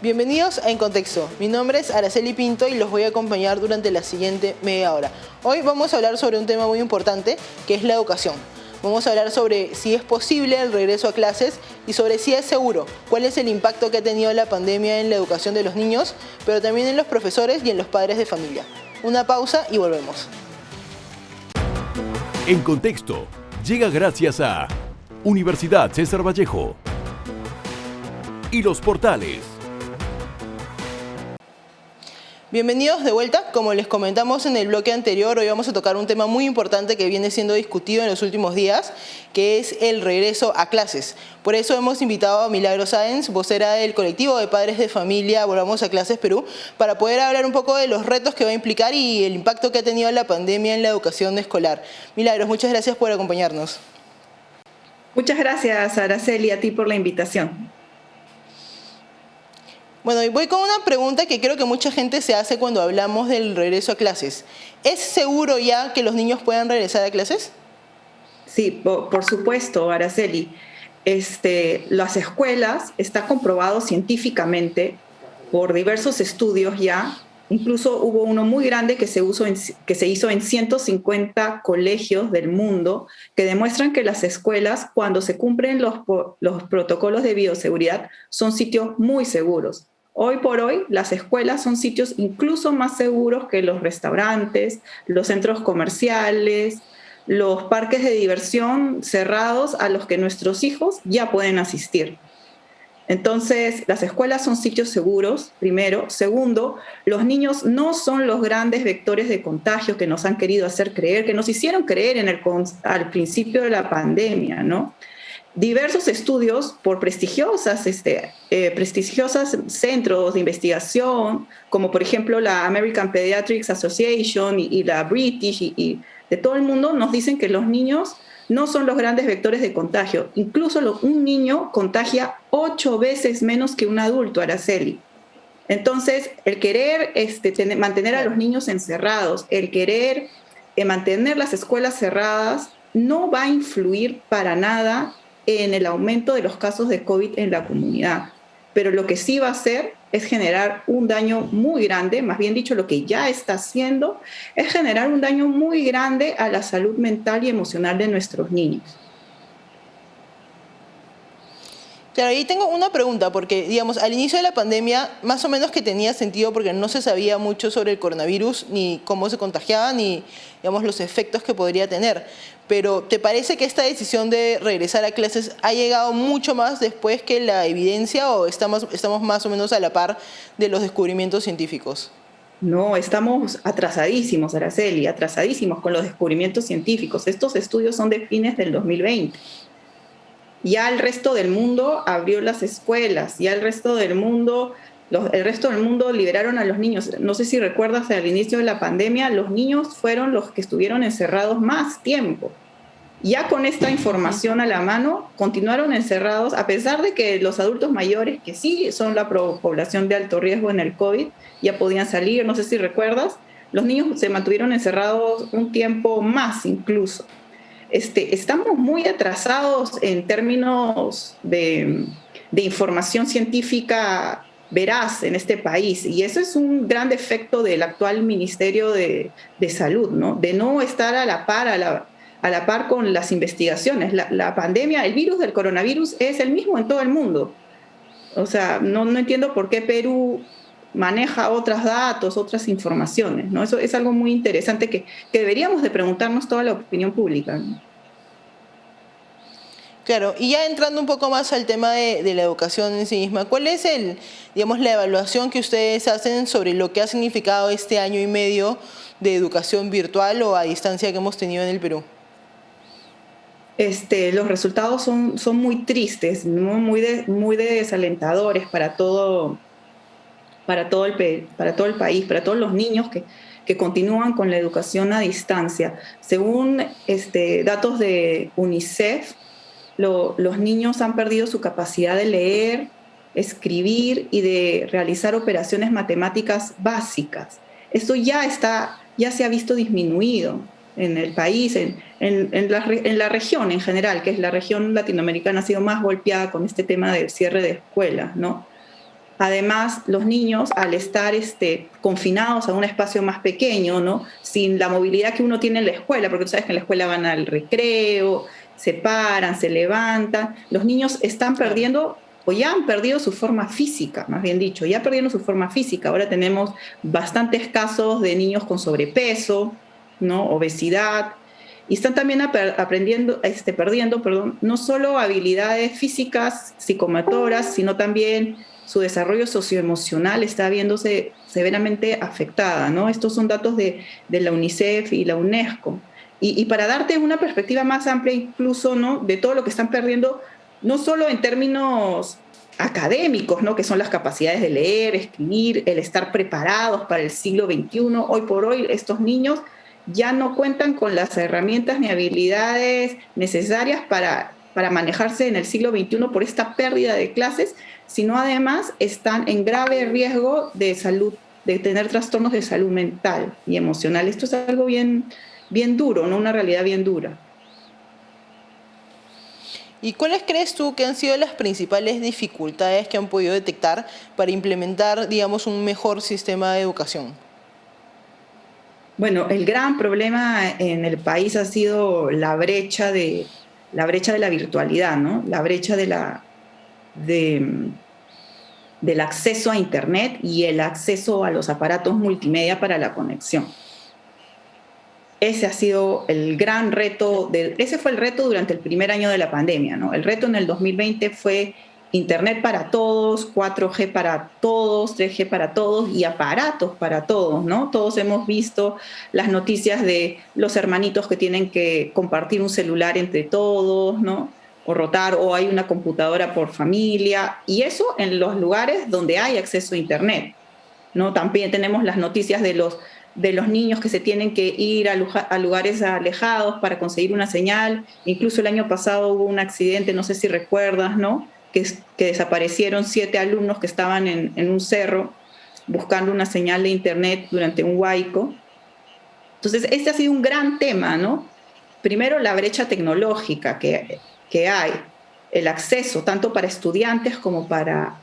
Bienvenidos a En Contexto. Mi nombre es Araceli Pinto y los voy a acompañar durante la siguiente media hora. Hoy vamos a hablar sobre un tema muy importante, que es la educación. Vamos a hablar sobre si es posible el regreso a clases y sobre si es seguro, cuál es el impacto que ha tenido la pandemia en la educación de los niños, pero también en los profesores y en los padres de familia. Una pausa y volvemos. En Contexto llega gracias a Universidad César Vallejo y Los Portales. Bienvenidos de vuelta. Como les comentamos en el bloque anterior, hoy vamos a tocar un tema muy importante que viene siendo discutido en los últimos días, que es el regreso a clases. Por eso hemos invitado a Milagros Sáenz, vocera del colectivo de padres de familia Volvamos a Clases Perú, para poder hablar un poco de los retos que va a implicar y el impacto que ha tenido la pandemia en la educación escolar. Milagros, muchas gracias por acompañarnos. Muchas gracias, Araceli, a ti por la invitación. Bueno, y voy con una pregunta que creo que mucha gente se hace cuando hablamos del regreso a clases. ¿Es seguro ya que los niños puedan regresar a clases? Sí, por supuesto, Araceli. Las escuelas, está comprobado científicamente por diversos estudios ya, incluso hubo uno muy grande que se hizo en 150 colegios del mundo, que demuestran que las escuelas, cuando se cumplen los protocolos de bioseguridad, son sitios muy seguros. Hoy por hoy, las escuelas son sitios incluso más seguros que los restaurantes, los centros comerciales, los parques de diversión cerrados a los que nuestros hijos ya pueden asistir. Entonces, las escuelas son sitios seguros, primero. Segundo, los niños no son los grandes vectores de contagio que nos han querido hacer creer, que nos hicieron creer al principio de la pandemia, ¿no? Diversos estudios por prestigiosos centros de investigación, como por ejemplo la American Pediatrics Association y la British y de todo el mundo, nos dicen que los niños no son los grandes vectores de contagio. Incluso un niño contagia 8 veces menos que un adulto, Araceli. Entonces, el querer mantener a los niños encerrados, el querer mantener las escuelas cerradas, no va a influir para nada en el aumento de los casos de COVID en la comunidad. Pero lo que sí va a hacer es generar un daño muy grande, más bien dicho, lo que ya está haciendo es generar un daño muy grande a la salud mental y emocional de nuestros niños. Claro, ahí tengo una pregunta, porque, digamos, al inicio de la pandemia, más o menos que tenía sentido porque no se sabía mucho sobre el coronavirus, ni cómo se contagiaba, ni, digamos, los efectos que podría tener. Pero, ¿te parece que esta decisión de regresar a clases ha llegado mucho más después que la evidencia o estamos más o menos a la par de los descubrimientos científicos? No, estamos atrasadísimos, Araceli, atrasadísimos con los descubrimientos científicos. Estos estudios son de fines del 2020. Ya el resto del mundo abrió las escuelas, ya el resto del mundo liberaron a los niños. No sé si recuerdas, al inicio de la pandemia, los niños fueron los que estuvieron encerrados más tiempo. Ya con esta información a la mano, continuaron encerrados, a pesar de que los adultos mayores, que sí son la población de alto riesgo en el COVID, ya podían salir. No sé si recuerdas, los niños se mantuvieron encerrados un tiempo más incluso. Estamos muy atrasados en términos de información científica veraz en este país, y eso es un gran defecto del actual Ministerio de Salud, ¿no? De no estar a la par con las investigaciones. La pandemia, el virus del coronavirus es el mismo en todo el mundo. O sea, no entiendo por qué Perú maneja otros datos, otras informaciones, ¿no? Eso es algo muy interesante que deberíamos de preguntarnos toda la opinión pública, ¿no? Claro, y ya entrando un poco más al tema de la educación en sí misma, ¿cuál es la evaluación que ustedes hacen sobre lo que ha significado este año y medio de educación virtual o a distancia que hemos tenido en el Perú? Los resultados son muy tristes, ¿no? Muy desalentadores para todo el país, para todos los niños que continúan con la educación a distancia. Según datos de UNICEF, los niños han perdido su capacidad de leer, escribir y de realizar operaciones matemáticas básicas. Esto ya se ha visto disminuido en el país, en la región en general, que es la región latinoamericana, ha sido más golpeada con este tema del cierre de escuelas, ¿no? Además, los niños, al estar confinados a un espacio más pequeño, ¿no? Sin la movilidad que uno tiene en la escuela, porque tú sabes que en la escuela van al recreo, se paran, se levantan, los niños están Claro. perdiendo o ya han perdido su forma física, más bien dicho, ya perdieron su forma física. Ahora tenemos bastantes casos de niños con sobrepeso, ¿no? Obesidad, y están también perdiendo, perdón, no solo habilidades físicas, psicomotoras, sino también su desarrollo socioemocional está viéndose severamente afectada, ¿no? Estos son datos de la UNICEF y la UNESCO. Y para darte una perspectiva más amplia incluso, ¿no? De todo lo que están perdiendo, no solo en términos académicos, ¿no? Que son las capacidades de leer, escribir, el estar preparados para el siglo XXI. Hoy por hoy estos niños ya no cuentan con las herramientas ni habilidades necesarias para manejarse en el siglo XXI por esta pérdida de clases, sino además están en grave riesgo de salud, de tener trastornos de salud mental y emocional. Esto es algo bien, bien duro, ¿no? Una realidad bien dura. ¿Y cuáles crees tú que han sido las principales dificultades que han podido detectar para implementar, digamos, un mejor sistema de educación? Bueno, el gran problema en el país ha sido la brecha de la virtualidad, ¿no? La brecha de, del acceso a Internet y el acceso a los aparatos multimedia para la conexión. Ese ha sido el gran reto, ese fue el reto durante el primer año de la pandemia, ¿no? El reto en el 2020 fue Internet para todos, 4G para todos, 3G para todos y aparatos para todos, ¿no? Todos hemos visto las noticias de los hermanitos que tienen que compartir un celular entre todos, ¿no? O rotar, o hay una computadora por familia, y eso en los lugares donde hay acceso a Internet, ¿no? También tenemos las noticias de los niños que se tienen que ir a lugares alejados para conseguir una señal. Incluso el año pasado hubo un accidente, no sé si recuerdas, ¿no? Que desaparecieron 7 alumnos que estaban en un cerro buscando una señal de Internet durante un huaico. Entonces, este ha sido un gran tema, ¿no? Primero, la brecha tecnológica que hay, el acceso tanto para estudiantes como para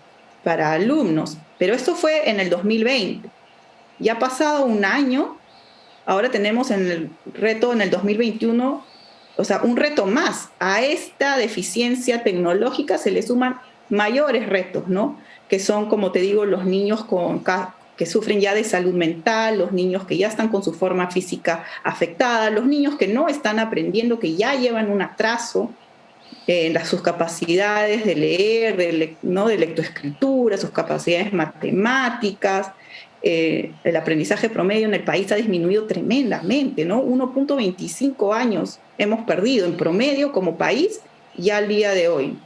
alumnos. Pero esto fue en el 2020. Ya ha pasado un año, ahora tenemos en el reto en el 2021, o sea, un reto más. A esta deficiencia tecnológica se le suman mayores retos, ¿no? Que son, como te digo, los niños que sufren ya de salud mental, los niños que ya están con su forma física afectada, los niños que no están aprendiendo, que ya llevan un atraso en sus capacidades de leer, ¿no? De lectoescritura, sus capacidades matemáticas. El aprendizaje promedio en el país ha disminuido tremendamente, ¿no? 1.25 años hemos perdido en promedio como país ya al día de hoy.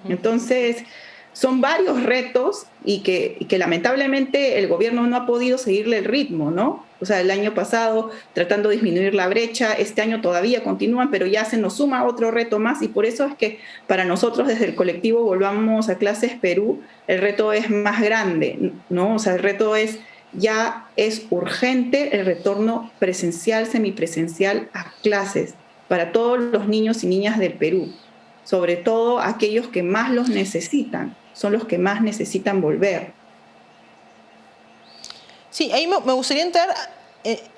Entonces, son varios retos y que lamentablemente el gobierno no ha podido seguirle el ritmo, ¿no? O sea, el año pasado tratando de disminuir la brecha, este año todavía continúan, pero ya se nos suma otro reto más, y por eso es que para nosotros desde el colectivo Volvamos a Clases Perú, el reto es más grande, ¿no? O sea, el reto ya es urgente el retorno presencial, semipresencial a clases para todos los niños y niñas del Perú, sobre todo aquellos que más los necesitan, son los que más necesitan volver. Sí, ahí me gustaría entrar,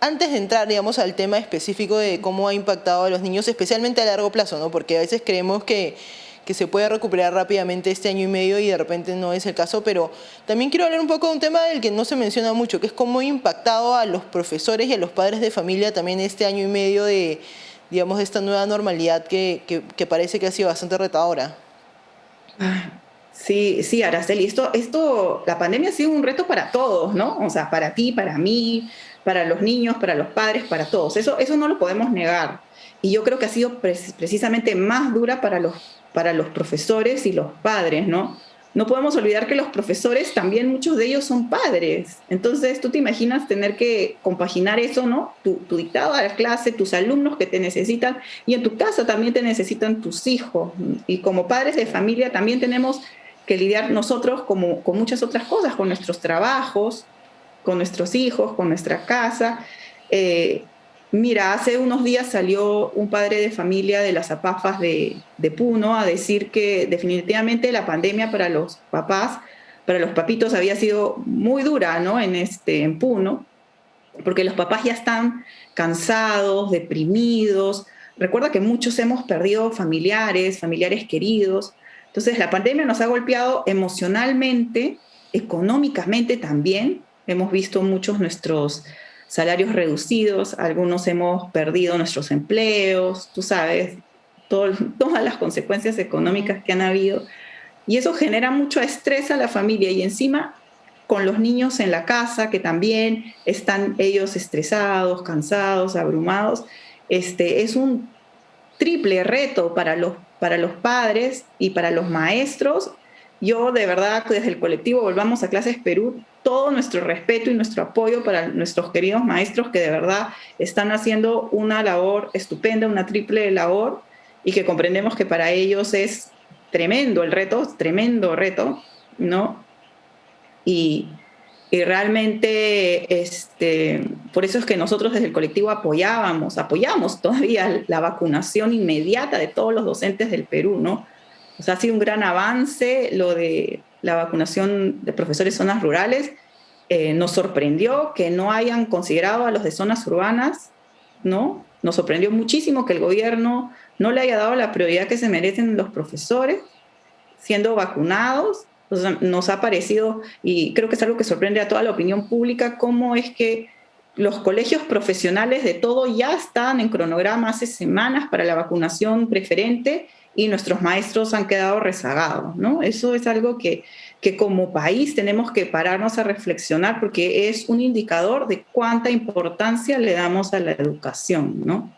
antes de entrar, digamos, al tema específico de cómo ha impactado a los niños, especialmente a largo plazo, ¿no? Porque a veces creemos que se puede recuperar rápidamente este año y medio y de repente no es el caso, pero también quiero hablar un poco de un tema del que no se menciona mucho, que es cómo ha impactado a los profesores y a los padres de familia también este año y medio de, digamos, de esta nueva normalidad que parece que ha sido bastante retadora. Sí, sí, Araceli, la pandemia ha sido un reto para todos, ¿no? O sea, para ti, para mí, para los niños, para los padres, para todos. Eso no lo podemos negar. Y yo creo que ha sido precisamente más dura para los profesores y los padres, ¿no? No podemos olvidar que los profesores también, muchos de ellos son padres. Entonces, tú te imaginas tener que compaginar eso, ¿no? Tu dictado a la clase, tus alumnos que te necesitan, y en tu casa también te necesitan tus hijos. Y como padres de familia también tenemos que lidiar nosotros con muchas otras cosas, con nuestros trabajos, con nuestros hijos, con nuestra casa. Mira, hace unos días salió un padre de familia de las APAFAS de Puno a decir que definitivamente la pandemia para los papás para los papitos había sido muy dura, ¿no? En Puno, porque los papás ya están cansados, deprimidos. Recuerda que muchos hemos perdido familiares queridos. Entonces, la pandemia nos ha golpeado emocionalmente, económicamente también. Hemos visto muchos nuestros salarios reducidos, algunos hemos perdido nuestros empleos, tú sabes, todas las consecuencias económicas que han habido. Y eso genera mucho estrés a la familia y encima con los niños en la casa, que también están ellos estresados, cansados, abrumados. Es un triple reto para los padres y para los maestros. Yo, de verdad, desde el colectivo Volvamos a Clases Perú, todo nuestro respeto y nuestro apoyo para nuestros queridos maestros que de verdad están haciendo una labor estupenda, una triple labor, y que comprendemos que para ellos es tremendo reto, ¿no? Y realmente por eso es que nosotros desde el colectivo apoyamos todavía la vacunación inmediata de todos los docentes del Perú, ¿no? O sea, ha sido un gran avance lo de la vacunación de profesores de zonas rurales. Nos sorprendió que no hayan considerado a los de zonas urbanas, ¿no? Nos sorprendió muchísimo que el gobierno no le haya dado la prioridad que se merecen los profesores siendo vacunados. O sea, nos ha parecido, y creo que es algo que sorprende a toda la opinión pública, cómo es que los colegios profesionales de todo ya están en cronograma hace semanas para la vacunación preferente y nuestros maestros han quedado rezagados, ¿no? Eso es algo que como país tenemos que pararnos a reflexionar porque es un indicador de cuánta importancia le damos a la educación, ¿no?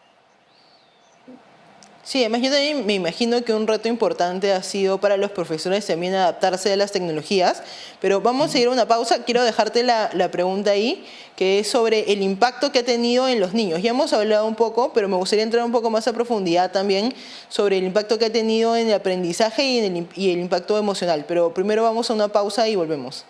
Sí, además yo también me imagino que un reto importante ha sido para los profesores también adaptarse a las tecnologías, pero vamos a ir a una pausa. Quiero dejarte la pregunta ahí, que es sobre el impacto que ha tenido en los niños. Ya hemos hablado un poco, pero me gustaría entrar un poco más a profundidad también sobre el impacto que ha tenido en el aprendizaje y el impacto emocional. Pero primero vamos a una pausa y volvemos.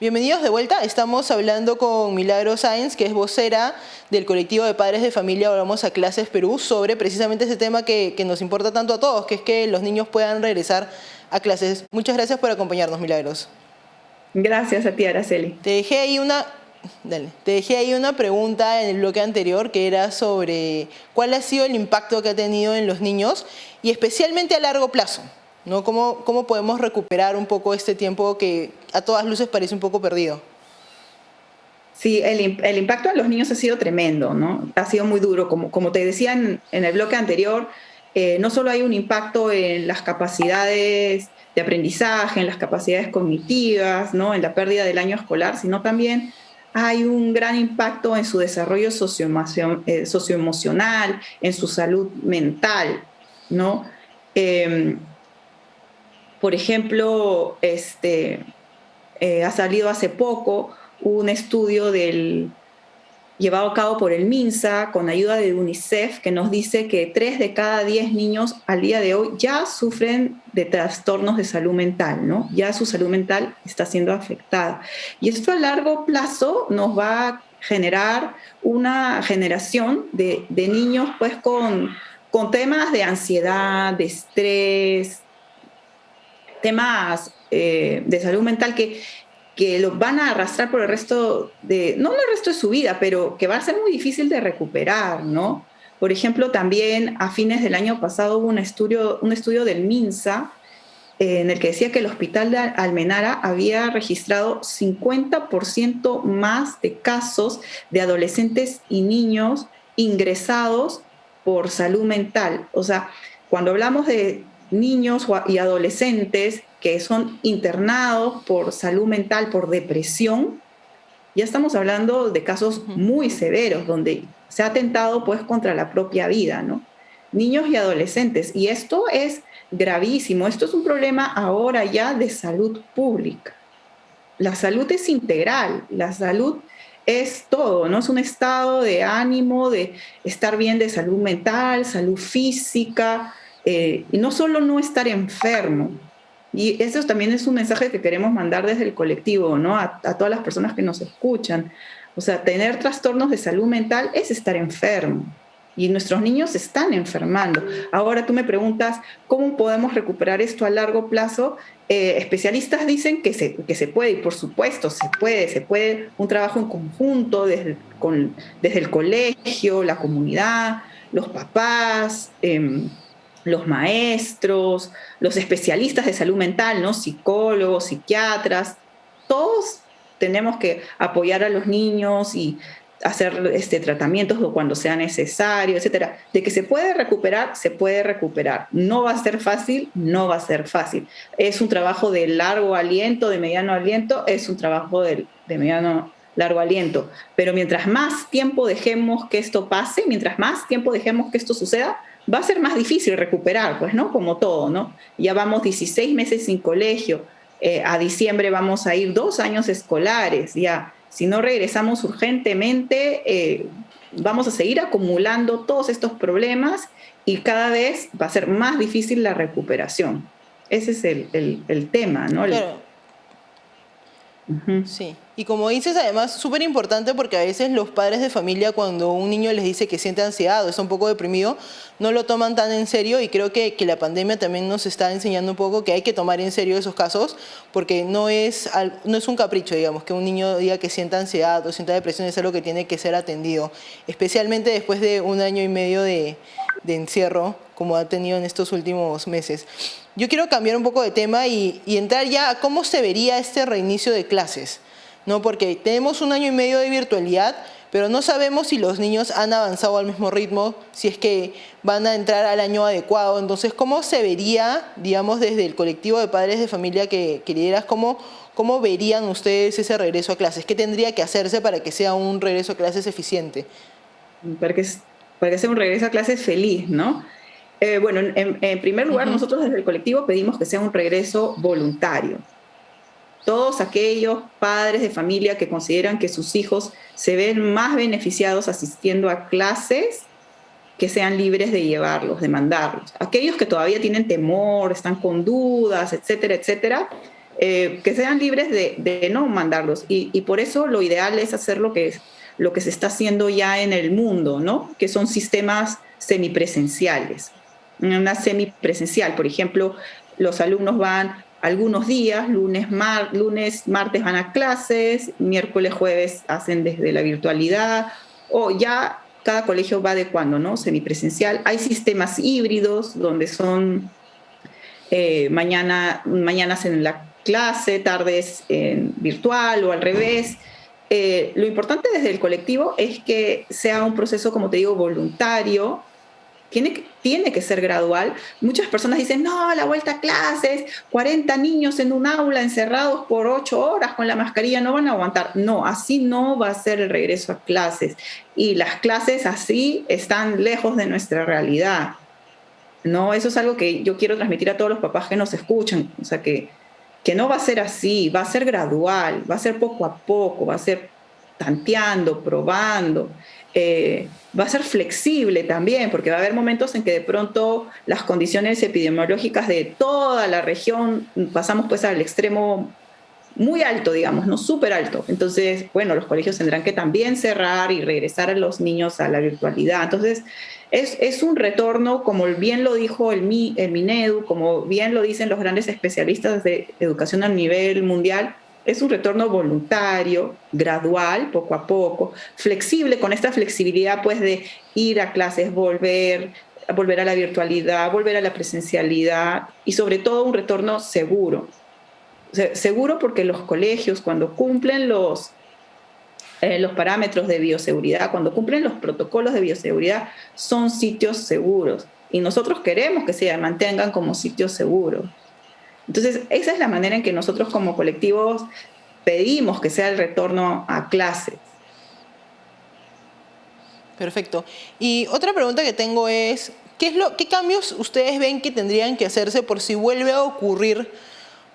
Bienvenidos de vuelta, estamos hablando con Milagros Sáenz, que es vocera del colectivo de padres de familia Volvamos a Clases Perú, sobre precisamente ese tema que nos importa tanto a todos, que es que los niños puedan regresar a clases. Muchas gracias por acompañarnos, Milagros. Gracias a ti, Araceli. Te dejé ahí una pregunta en el bloque anterior que era sobre cuál ha sido el impacto que ha tenido en los niños y especialmente a largo plazo, ¿no? ¿Cómo podemos recuperar un poco este tiempo que a todas luces parece un poco perdido? Sí, el impacto en los niños ha sido tremendo, ¿no? Ha sido muy duro. Como te decía en el bloque anterior, no solo hay un impacto en las capacidades de aprendizaje, en las capacidades cognitivas, ¿no? En la pérdida del año escolar, sino también hay un gran impacto en su desarrollo socioemocional, en su salud mental, ¿no? Por ejemplo, ha salido hace poco un estudio llevado a cabo por el MINSA con ayuda de UNICEF que nos dice que 3 de cada 10 niños al día de hoy ya sufren de trastornos de salud mental, ¿no? Ya su salud mental está siendo afectada. Y esto a largo plazo nos va a generar una generación de niños pues con temas de ansiedad, de estrés, temas de salud mental que los van a arrastrar por el resto no el resto de su vida, pero que va a ser muy difícil de recuperar, ¿no? Por ejemplo, también a fines del año pasado hubo un estudio del MINSA en el que decía que el hospital de Almenara había registrado 50% más de casos de adolescentes y niños ingresados por salud mental. O sea, cuando hablamos de niños y adolescentes que son internados por salud mental, por depresión, ya estamos hablando de casos muy severos, donde se ha atentado pues contra la propia vida, ¿no? Niños y adolescentes. Y esto es gravísimo. Esto es un problema ahora ya de salud pública. La salud es integral. La salud es todo, ¿no? Es un estado de ánimo, de estar bien de salud mental, salud física, y no solo no estar enfermo, Y eso también es un mensaje que queremos mandar desde el colectivo, ¿no? A todas las personas que nos escuchan. O sea, tener trastornos de salud mental es estar enfermo. Y nuestros niños se están enfermando. Ahora tú me preguntas, ¿cómo podemos recuperar esto a largo plazo? Especialistas dicen que se puede, y por supuesto se puede un trabajo en conjunto desde el colegio, la comunidad, los papás, los maestros, los especialistas de salud mental, ¿no? Psicólogos, psiquiatras, todos tenemos que apoyar a los niños y hacer tratamientos cuando sea necesario, etcétera. De que se puede recuperar, se puede recuperar. No va a ser fácil, no va a ser fácil. Es un trabajo de largo aliento, de mediano aliento, es un trabajo de mediano largo aliento. Pero mientras más tiempo dejemos que esto pase, mientras más tiempo dejemos que esto suceda, va a ser más difícil recuperar, pues, ¿no? Como todo, ¿no? Ya vamos 16 meses sin colegio, a diciembre vamos a ir 2 años escolares, ya. Si no regresamos urgentemente, vamos a seguir acumulando todos estos problemas y cada vez va a ser más difícil la recuperación. Ese es el tema, ¿no? Claro. Sí, y como dices, además, súper importante porque a veces los padres de familia, cuando un niño les dice que siente ansiedad o está un poco deprimido, no lo toman tan en serio, y creo que la pandemia también nos está enseñando un poco que hay que tomar en serio esos casos, porque no es un capricho, digamos, que un niño diga que sienta ansiedad o sienta depresión. Es algo que tiene que ser atendido, especialmente después de 1 año y medio de encierro, como ha tenido en estos últimos meses. Yo quiero cambiar un poco de tema y entrar ya a cómo se vería este reinicio de clases, ¿no? Porque tenemos 1 año y medio de virtualidad, pero no sabemos si los niños han avanzado al mismo ritmo, si es que van a entrar al año adecuado. Entonces, ¿cómo se vería, digamos, desde el colectivo de padres de familia que lideras, cómo verían ustedes ese regreso a clases? ¿Qué tendría que hacerse para que sea un regreso a clases eficiente? Para que sea un regreso a clases feliz, ¿no? Bueno, en primer lugar, nosotros desde el colectivo pedimos que sea un regreso voluntario. Todos aquellos padres de familia que consideran que sus hijos se ven más beneficiados asistiendo a clases, que sean libres de llevarlos, de mandarlos. Aquellos que todavía tienen temor, están con dudas, etcétera, etcétera, que sean libres de no mandarlos. Y por eso lo ideal es hacer lo que se está haciendo ya en el mundo, ¿no? Que son sistemas semipresenciales. Una semipresencial, por ejemplo, los alumnos van algunos días, lunes, martes van a clases, miércoles, jueves hacen desde la virtualidad, o ya cada colegio va adecuando, ¿no? Semipresencial. Hay sistemas híbridos donde son mañanas en la clase, tardes en virtual o al revés. Lo importante desde el colectivo es que sea un proceso, como te digo, voluntario. Tiene que ser gradual. Muchas personas dicen, no, la vuelta a clases, 40 niños en un aula encerrados por 8 horas con la mascarilla, no van a aguantar. No, así no va a ser el regreso a clases. Y las clases así están lejos de nuestra realidad. No, eso es algo que yo quiero transmitir a todos los papás que nos escuchan. O sea, que no va a ser así, va a ser gradual, va a ser poco a poco, va a ser tanteando, probando. Va a ser flexible también, porque va a haber momentos en que de pronto las condiciones epidemiológicas de toda la región pasamos pues al extremo muy alto, digamos, no súper alto. Entonces, bueno, los colegios tendrán que también cerrar y regresar a los niños a la virtualidad. Entonces, es un retorno, como bien lo dijo el Minedu, como bien lo dicen los grandes especialistas de educación a nivel mundial. Es un retorno voluntario, gradual, poco a poco, flexible, con esta flexibilidad pues de ir a clases, volver a la virtualidad, volver a la presencialidad, y sobre todo un retorno seguro. Seguro porque los colegios, cuando cumplen los parámetros de bioseguridad, cuando cumplen los protocolos de bioseguridad, son sitios seguros. Y nosotros queremos que se mantengan como sitios seguros. Entonces, esa es la manera en que nosotros como colectivos pedimos que sea el retorno a clases. Perfecto. Y otra pregunta que tengo es, ¿qué cambios ustedes ven que tendrían que hacerse por si vuelve a ocurrir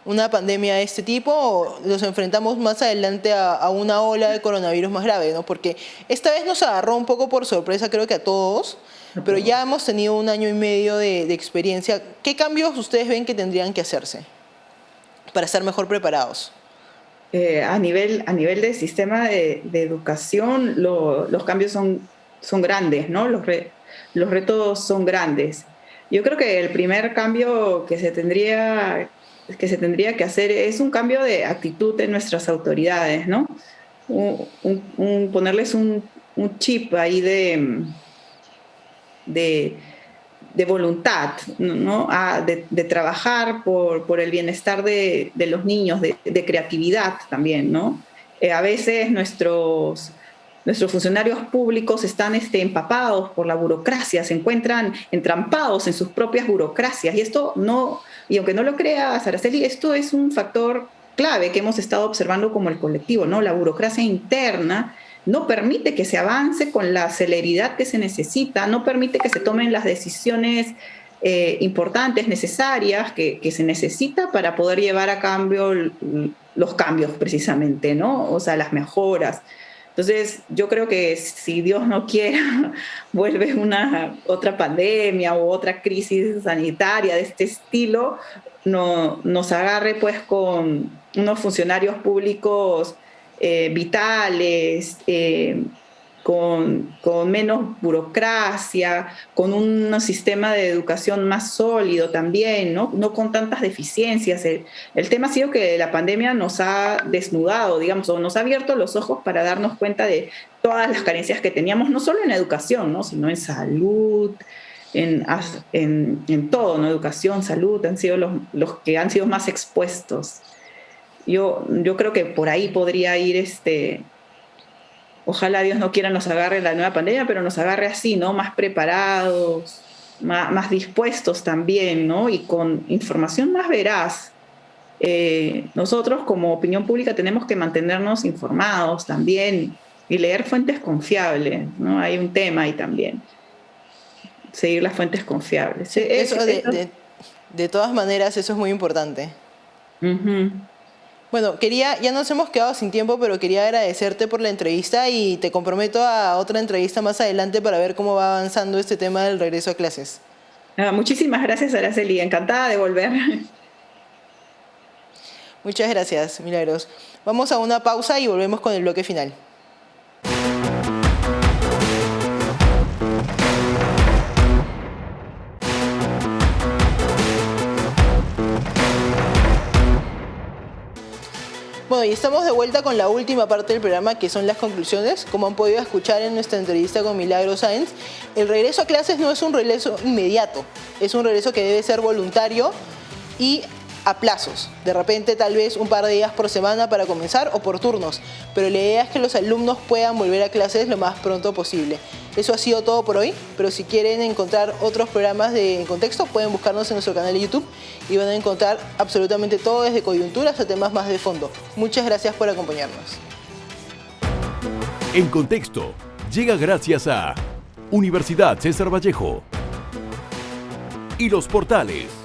una pandemia de este tipo, o nos enfrentamos más adelante a una ola de coronavirus más grave, ¿no? Porque esta vez nos agarró un poco por sorpresa, creo que a todos, pero ya hemos tenido 1 año y medio de experiencia. ¿Qué cambios ustedes ven que tendrían que hacerse? para estar mejor preparados? A nivel del sistema de educación, los cambios son grandes, ¿no? Los retos son grandes. Yo creo que el primer cambio que se tendría que hacer es un cambio de actitud de nuestras autoridades, ¿no? Ponerles un chip ahí de voluntad, ¿no? De trabajar por el bienestar de los niños, de creatividad también, ¿no? A veces nuestros funcionarios públicos están empapados por la burocracia, se encuentran entrampados en sus propias burocracias. Y aunque no lo creas, Araceli, esto es un factor clave que hemos estado observando como el colectivo, ¿no? La burocracia interna no permite que se avance con la celeridad que se necesita, no permite que se tomen las decisiones importantes, necesarias, que se necesita para poder llevar a cambio los cambios precisamente, ¿no? O sea, las mejoras. Entonces, yo creo que si Dios no quiera, vuelve otra pandemia o otra crisis sanitaria de este estilo, nos agarre pues con unos funcionarios públicos vitales, con menos burocracia, con un sistema de educación más sólido también, no con tantas deficiencias. El tema ha sido que la pandemia nos ha desnudado, digamos, o nos ha abierto los ojos para darnos cuenta de todas las carencias que teníamos, no solo en educación, ¿no? Sino en salud, en todo, ¿no? Educación, salud, han sido los que han sido más expuestos. Yo creo que por ahí podría ir ojalá Dios no quiera nos agarre la nueva pandemia, pero nos agarre así, ¿no? Más preparados, más dispuestos también, ¿no? Y con información más veraz. Nosotros como opinión pública tenemos que mantenernos informados también y leer fuentes confiables, ¿no? Hay un tema ahí también. Seguir las fuentes confiables. De todas maneras, eso es muy importante. Uh-huh. Bueno, ya nos hemos quedado sin tiempo, pero quería agradecerte por la entrevista y te comprometo a otra entrevista más adelante para ver cómo va avanzando este tema del regreso a clases. Muchísimas gracias, Araceli. Encantada de volver. Muchas gracias, Milagros. Vamos a una pausa y volvemos con el bloque final. Bueno, y estamos de vuelta con la última parte del programa, que son las conclusiones. Como han podido escuchar en nuestra entrevista con Milagros Sáenz, el regreso a clases no es un regreso inmediato, es un regreso que debe ser voluntario y a plazos. De repente, tal vez un par de días por semana para comenzar o por turnos, pero la idea es que los alumnos puedan volver a clases lo más pronto posible. Eso ha sido todo por hoy, pero si quieren encontrar otros programas de En Contexto, pueden buscarnos en nuestro canal de YouTube y van a encontrar absolutamente todo, desde coyunturas a temas más de fondo. Muchas gracias por acompañarnos. En Contexto llega gracias a Universidad César Vallejo y Los Portales.